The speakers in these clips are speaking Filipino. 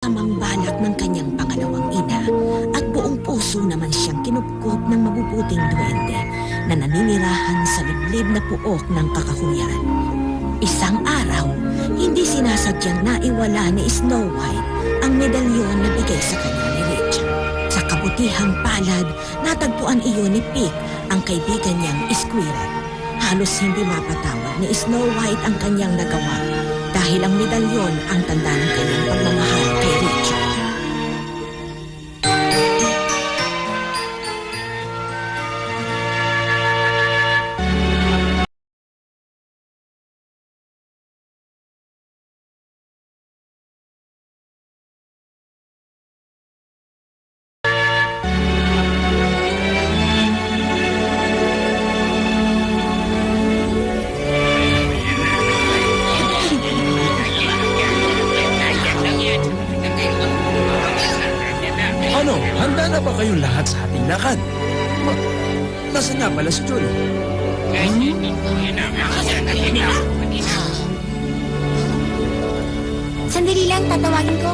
tamang balak ng kanyang pangalawang ina at buong puso naman siyang kinupkup ng mabubuting duwende na naninirahan sa liblib na puok ng kakahuyan. Isang araw, hindi sinasadyang naiwala ni Snow White ang medalyon na bigay sa kanya ni Richard. Sa kabutihang palad, natagpuan iyon ni Pig, ang kaibigan niyang Squirrel. Halos hindi mapatawad ni Snow White ang kanyang nagawa dahil ang medalyon ang tanda ng kanyang pagmamahal kay Richard. Ano, handa na ba kayong lahat sa ating lakad? Nasaan nga pala si Jolly? Sandali lang, tatawagin ko.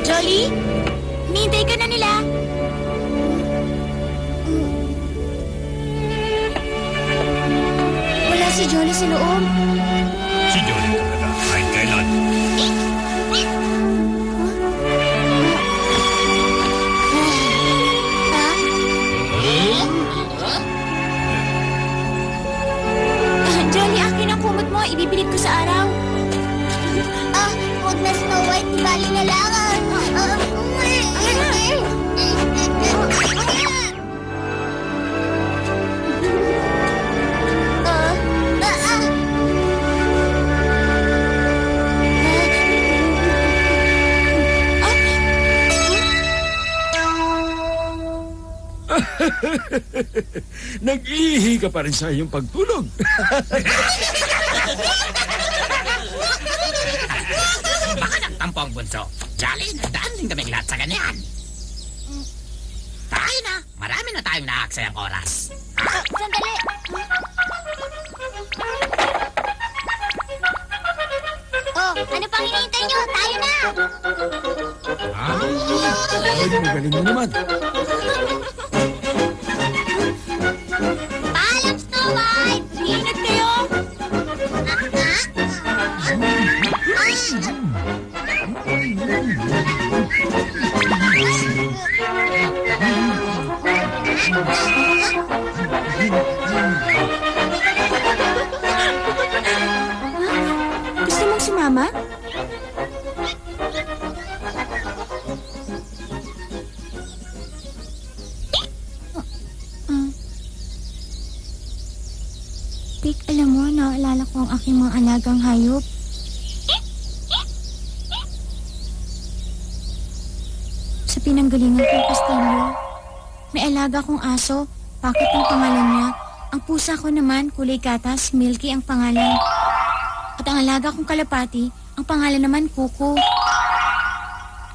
Jolly? Hinihintay ka na nila. Wala si Jolly sa loob. Si Jolly talaga, kahit kailan. Jolly, akin ang kumot mo. Ibibilid ko sa araw. Huwag na, Snow White. Bali na lang. Nag-iihi ka pa rin sa iyong pagtulog. Baka nagtampo ang bunso. Jolly, nagdaan din kaming lahat sa ganyan. Tayo na. Marami na tayong naaksayang oras. Sandali. Ano pang hinihintay nyo? Tayo na! Ay, magaling mo naman. Paalam, Snow White! Ingat kayo! Gusto mong sumama? Pig, alam mo, naalala ko ang aking mga alagang hayop. Sa pinanggalingan kong kastilyo, may alaga kong aso, Pocket ang pangalan niya. Ang pusa ko naman, kulay gatas, Milky ang pangalan. At ang alaga kong kalapati, ang pangalan naman Kuko.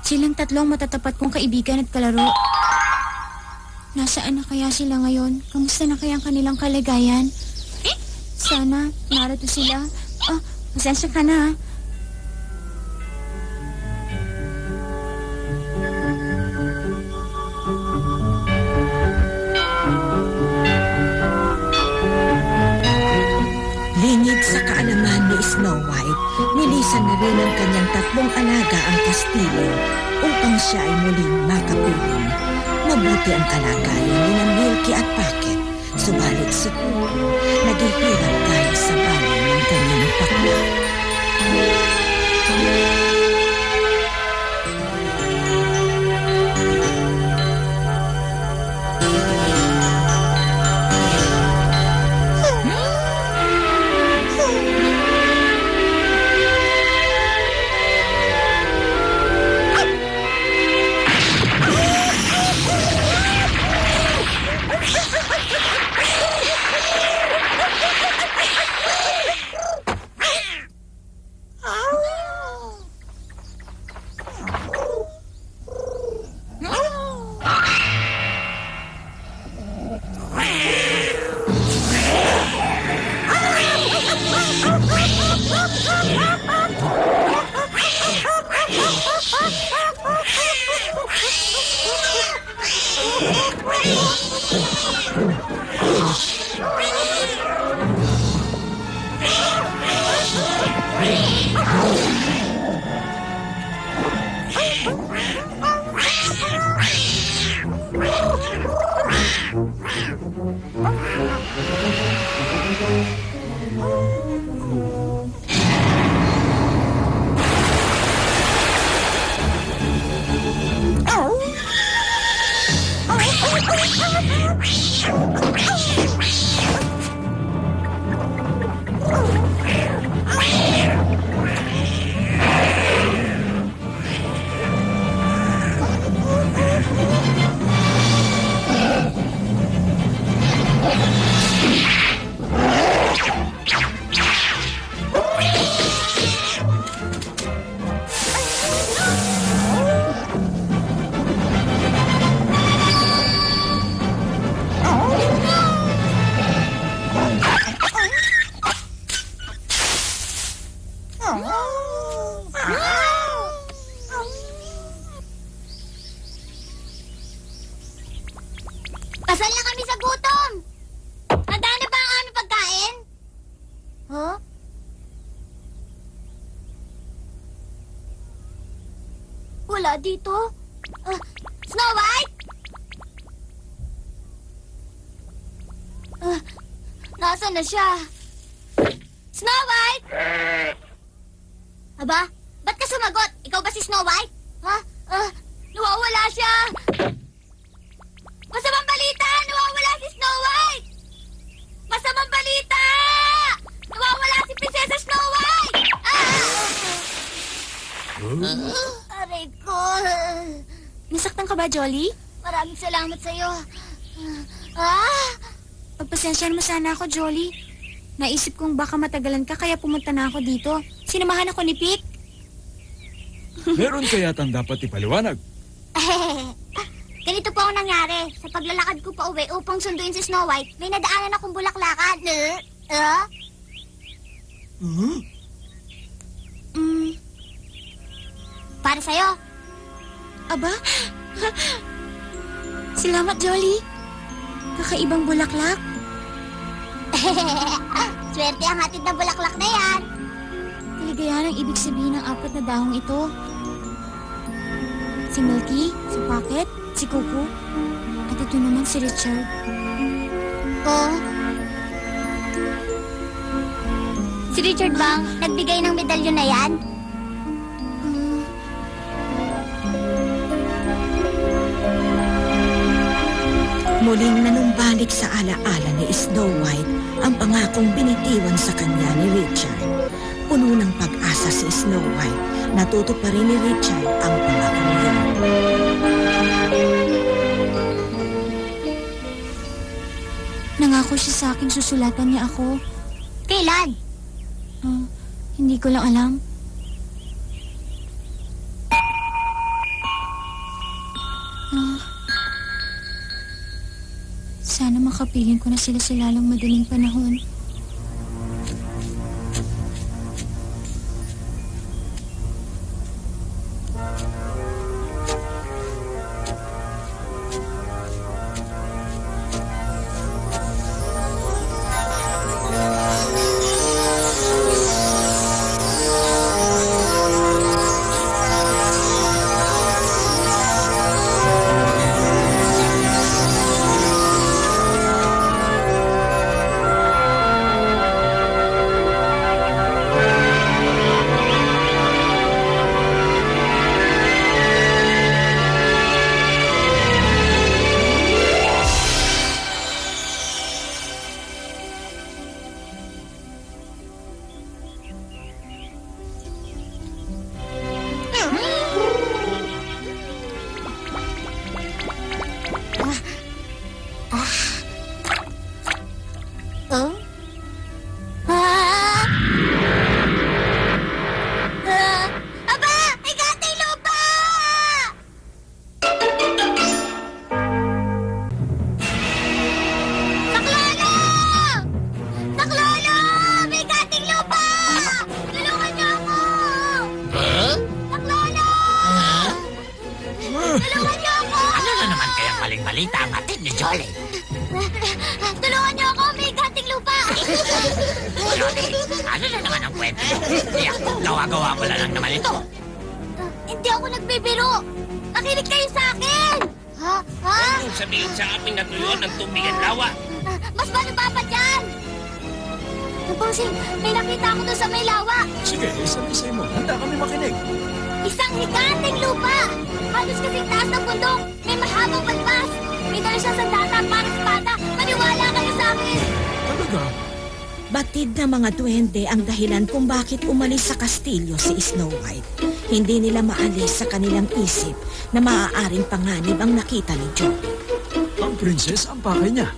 Silang tatlong matatapat kong kaibigan at kalaro. Nasaan na kaya sila ngayon? Kamusta na kaya ang kanilang kalagayan? Sana, narito sila. Pasensya ka na. Lingid sa kaalaman ni Snow White, nilisan na rin ng kanyang tatlong alaga ang kastilyo upang siya ay muling makapiling. Mabuti ang kalagayan ni Milky at Pocket, subalit si Kuko naghihirap dahil sa bali ng kanyang pakla. Kasal na kami sa gutom! Handa na ba ang aming pagkain? Huh? Wala dito. Snow White? Nasaan na siya? Snow White? Aba, ba't ka sumagot? Ikaw ba si Snow White? Ha? Nawawala siya. Masamang balita! Nawawala si Snow White! Masamang balita! Nawawala si Prinsesa Snow White! Aray ko. Nasaktan ka ba, Jolly? Maraming salamat sa'yo. Pagpasensyahan mo sana ako, Jolly. Naisip kong baka matagalan ka kaya pumunta na ako dito. Sinamahan ako ni Pete. Meron kaya tang dapat ipaliwanag? Ganito po ang nangyari. Sa paglalakad ko pa uwi upang sunduin si Snow White, may nadaanan akong bulaklakan. Para sa'yo. Aba? Salamat, Jolly. Kakaibang bulaklak. Swerte ang hatid ng bulaklak na yan. Kaligayahan ang ibig sabihin ng 4 na dahong ito. Si Milky, si Pocket, si Cuckoo, at ito naman si Richard. Si Richard bang nagbigay ng medalyon na yan? Muling nanumbalik sa alaala ni Snow White ang pangakong binitiwan sa kanya ni Richard. Puno ng pag-asa si Snow White. Natuto pa rin ni Richard ang pangakong yun. Nangako siya sa akin susulatan niya ako. Kailan? Hindi ko lang alam. Sana makapiling ko na sila sa lalong madaling panahon. Tulungan niyo ako! Ano na naman kayang maling balita ang hatid ni Jolly? Tulungan niyo ako! May ganting lupa! Jolly, ano na naman ang kwento mo? Tiyak ko, gawa-gawa mo lang naman ito. Hindi ako nagbibiro! Nakinig kayo sa akin! Ha? Anong sabihin sa amin na tuyo ng tubig at lawa? Mas paano pa dyan? Bossing, may nakita ako doon sa may lawa. Sige, isang-isay mo. Handa kami makinig. Isang higanteng lupa. Halos kasing taas ng bundok. May mahabang balbas. May dala siya sandata para espada. Maniwala kayo sa akin. Talaga? Batid na mga duwende ang dahilan kung bakit umalis sa kastilyo si Snow White. Hindi nila maalis sa kanilang isip na maaaring panganib ang nakita ni Jolly. Ang princess ang pakay niya.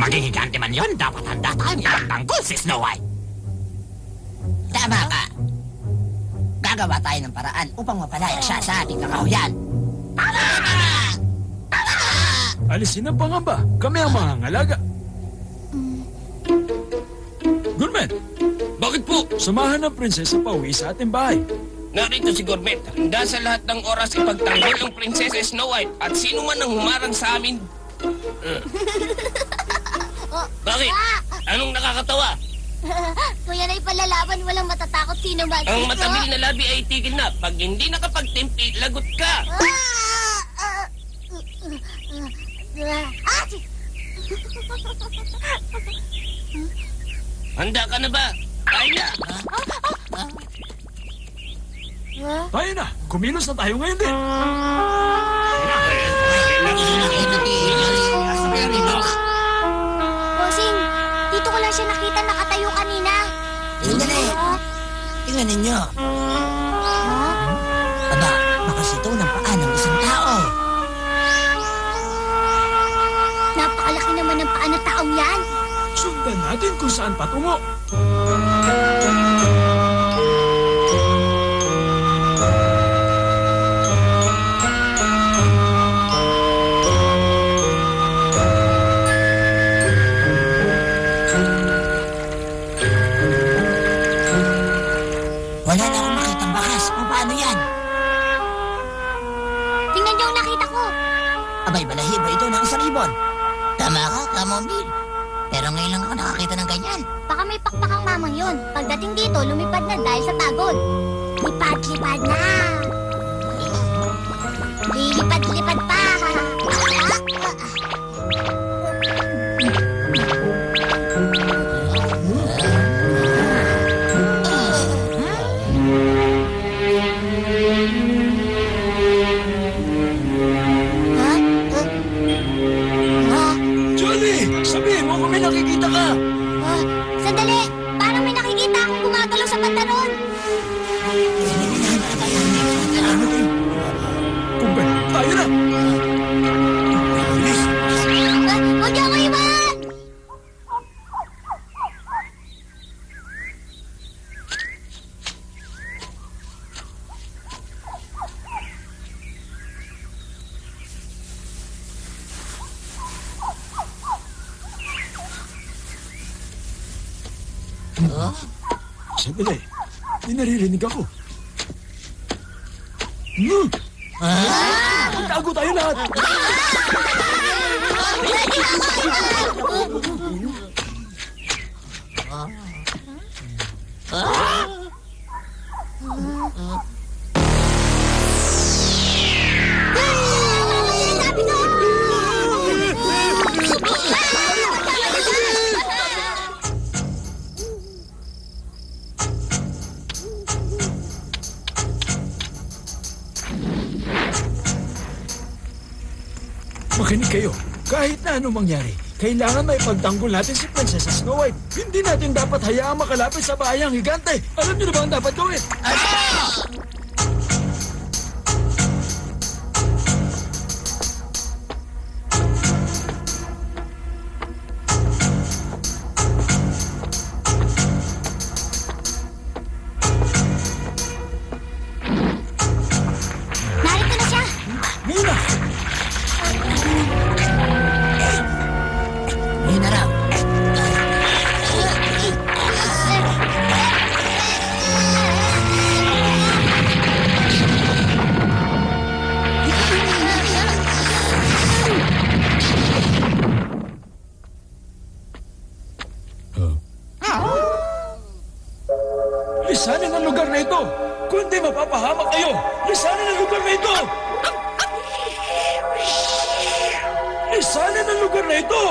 Maging higante man yon, dapat handa tayong ipagtanggol si Snow White. Tama ka. Gagawa tayo ng paraan upang mapalaya siya sa ating kakahuyan. Alisin ang pangamba. Kami ang mga ngalaga. Gourmet, Bakit po? samahan ng prinsesa pauwi sa ating bahay. Narito si Gourmet. Handa sa lahat ng oras ipagtanggol ang Prinsesa Snow White at sino man ang humarang sa amin. Bakit? Anong nakakatawa? Kuya na ipalalaban, walang matatakot sino man. Ang matabil na labi ay tigil na. Pag hindi nakapagtimpi, lagot ka. Handa ka na ba? Ay na. Tayo na. Kumilos na tayo ngayon din. Bossing, dito ko lang siya nakita nakatayo kanina. Sandali. Tingnan ninyo. Aba, makasitaw ng paa ng isang tao. Napakalaki naman ng paa ng taong yan. Sundan natin kung saan patungo. Wala na akong makitang bakas. Paano yan? Tingnan niyo ang nakita ko. Abay, balahibo ito ng isang ibon. Tama ka, Camomile. Pero ngayon lang ako nakakita ng ganyan. Baka may pakpakang mamang yun. Pagdating dito, lumipad na dahil sa tagod. Lipad-lipad na. Lilipad-lipad pa. Jolly, sabihin mo kung may nakikita ka. Sandali! Parang may nakikita akong gumagalaw sa pantalon. Kung ganun, tayo na. Bilis. Huwag niyo ako iwan! Sandali. May naririnig ako. Tago tayo lahat. Sinasabi ko! Makinig kayo. Kahit na anong mangyari, kailangan may pagtanggol natin si Prinsesa Snow White. Hindi natin dapat hayaang makalapit sa bayang higante. Alam niyo na ba ang dapat gawin? Narito na siya! Ngayon na! Ngayon na raw. Lisanin ang lugar na ito! Kundi mapapahamak kayo! Lisanin ang lugar na ito! Lisanin ang lugar na ito!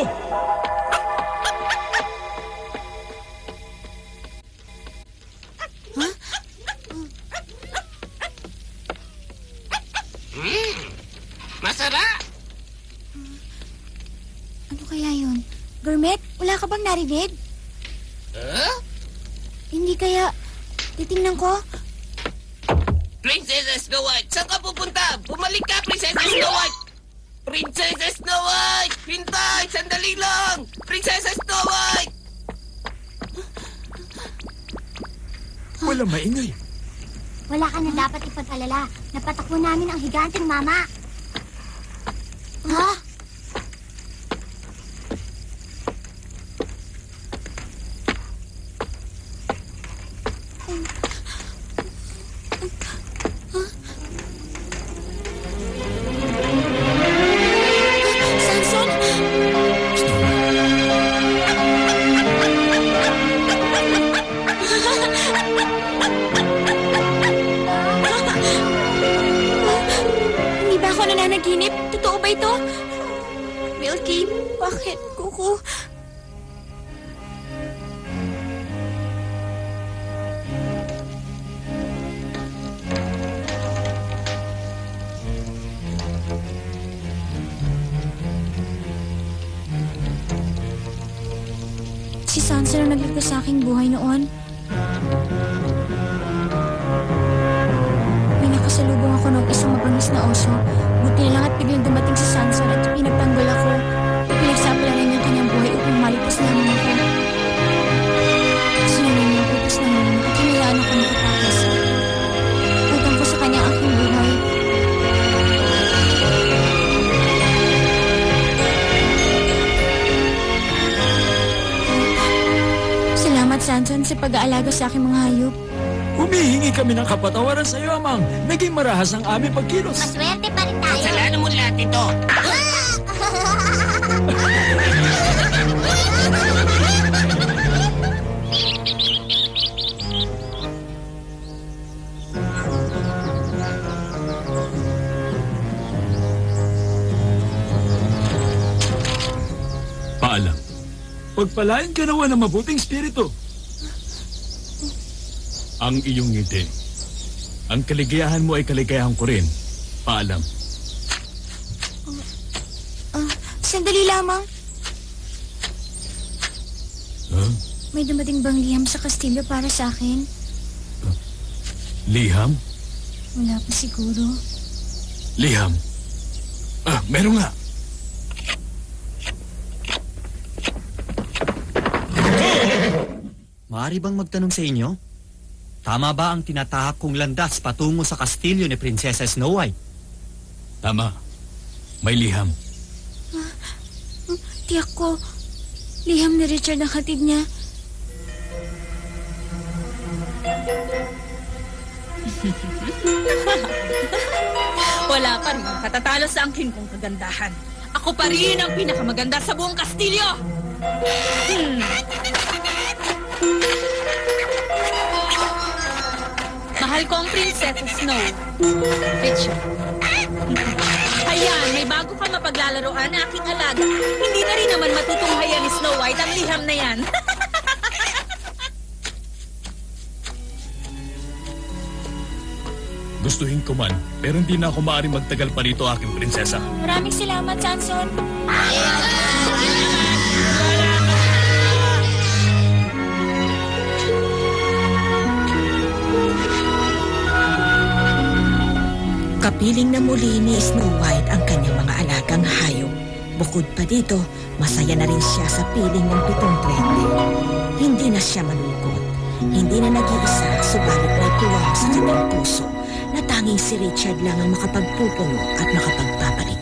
Masarap! Ano kaya yun? Gourmet, wala ka bang narinig? Huh? Hindi kaya... Titingnan ko. Princess Snow White, saan ka pupunta? Bumalik ka, Princess Snow White! Princess Snow White! Hintay! Sandali lang! Princess Snow White! Walang maingay. Wala ka na dapat ipag-alala. Napatakbo namin ang higanteng mama. Ha? Samson? Hindi ba ako nananaginip? Totoo ba ito? Milky, bakit? Kuko? Si Sansa na nagligtas sa aking buhay noon. May nakasalubong ako ng isang mabangis na oso. Buti na lang at biglang dumating si Sansa at pinagtanggol ako. Pinagsapalaran niya ang kanyang buhay upang maligtas lamang ako. Sinunod niya ang utos ng mundo at hinayaan ako makatakas. Utang ko sa kanya ang aking buhay. Salamat, Sanson, sa pag-aalaga sa aking mga hayop. Humihingi kami ng kapatawaran sa iyo, Amang. Naging marahas ang aming pagkilos. Maswerte pa rin tayo. Kasalanan mo lahat ito! Paalam. Pagpalain ka nawa ng mabuting spirito. Ang iyong ngiti. Ang kaligayahan mo ay kaligayahan ko rin. Paalam. Sandali lamang. Huh? May dumating bang liham sa kastilyo para sa akin? Liham? Wala pa siguro. Liham? Meron nga. Maaari bang magtanong sa inyo? Tama ba ang tinatahak kong landas patungo sa kastilyo ni Prinsesa Snow White? Tama. May liham. Tiyak ko, liham ni Richard ang hatid niya. Wala pa rin katatalo sa angkin kong kagandahan. Ako pa rin ang pinakamaganda sa buong kastilyo! Mahal ko ang Prinsesa Snow. Richard. Ayan, may bago ka mapaglalaroan na aking alaga. Hindi na rin naman matutunghayan ni Snow White ang liham na yan. Gustuhin ko man, pero hindi na ako maaaring magtagal pa rito aking prinsesa. Maraming salamat, Sanson. Kapiling na muli ni Snow White ang kanyang mga alagang hayop. Bukod pa dito, masaya na rin siya sa piling ng 7 prende. Hindi na siya malungkot. Hindi na nag-iisa, subalit may tuwa sa kanyang puso na tanging si Richard lang ang makapagpupuno at makapagpapalit